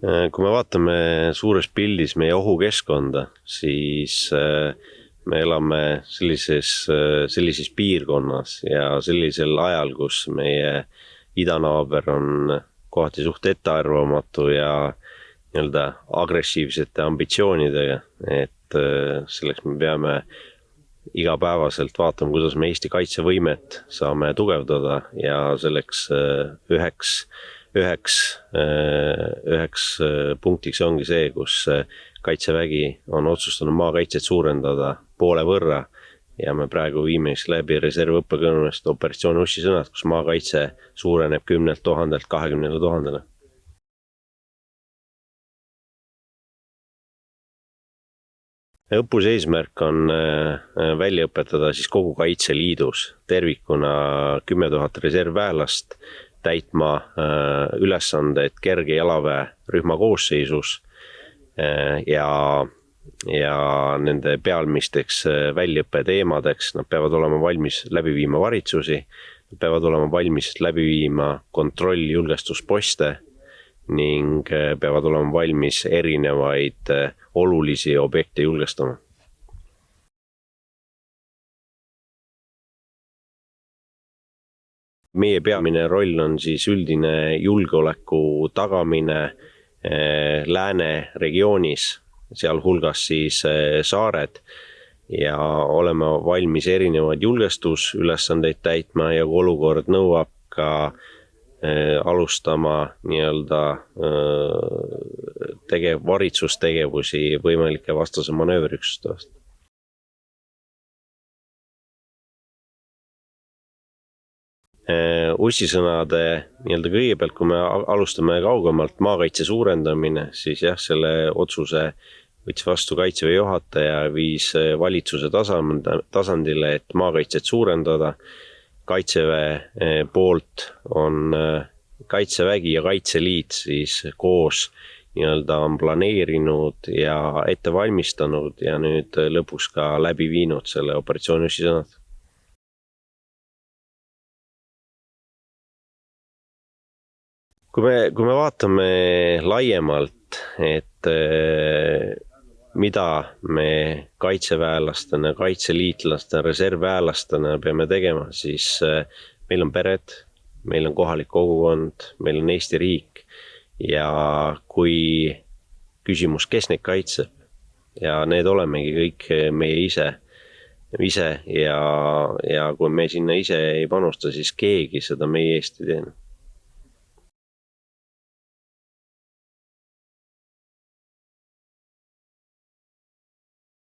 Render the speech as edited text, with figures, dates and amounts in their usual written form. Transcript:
Kui me vaatame suures pildis meie ohukeskkonda, siis me elame sellises piirkonnas ja sellisel ajal, kus meie idanaaber on kohati suht ettearvamatu ja nii-öelda agressiivsete ambitsioonidega, et selleks me peame igapäevaselt vaatama, kuidas me Eesti kaitsevõimet saame tugevdada ja selleks üheks punktiks ongi see, kus Kaitsevägi on otsustanud maakaitset suurendada poole võrra ja me praegu viime läbi reservõppekõnumist operatsiooni Ussisõnad, kus maakaitse suureneb 10 000-lt 20 000-le. Õppuse eesmärk on välja õpetada siis kogu Kaitseliidus tervikuna 10 000 reservväelast täitma ülesandeid kerge jalaväe rühma koosseisus ja nende pealmisteks väljaõppe teemadeks. Nad peavad olema valmis läbi viima varitsusi, nad peavad olema valmis läbi viima kontrolljulgestusposte ning peavad olema valmis erinevaid olulisi objekte julgestama. Meie peamine roll on siis üldine julgeoleku tagamine lääne regioonis, sealhulgas siis saared ja oleme valmis erinevaid julgestusülesandeid täitma ja kui olukord nõuab ka alustama nii-öelda varitsustegevusi võimalike vastase manööverüksuste vastu. Ussisõnade nii-öelda kõigepealt, kui me alustame kaugemalt maakaitse suurendamine, siis jah, selle otsuse võttis vastu Kaitseväe juhataja, viis valitsuse tasandile, et maakaitset suurendada. Kaitseväe poolt on Kaitsevägi ja Kaitseliit siis koos nii-öelda on planeerinud ja ette valmistanud ja nüüd lõpuks ka läbi viinud selle operatsiooni Ussisõnad. Kui me vaatame laiemalt, et mida me kaitseväelastena, kaitseliitlastena, reservväelastena peame tegema, siis meil on pered, meil on kohalik kogukond, meil on Eesti riik ja kui küsimus, kes neid kaitseb ja need olemegi kõik meie ise ja kui me sinna ise ei panusta, siis keegi seda meie eest ei tee.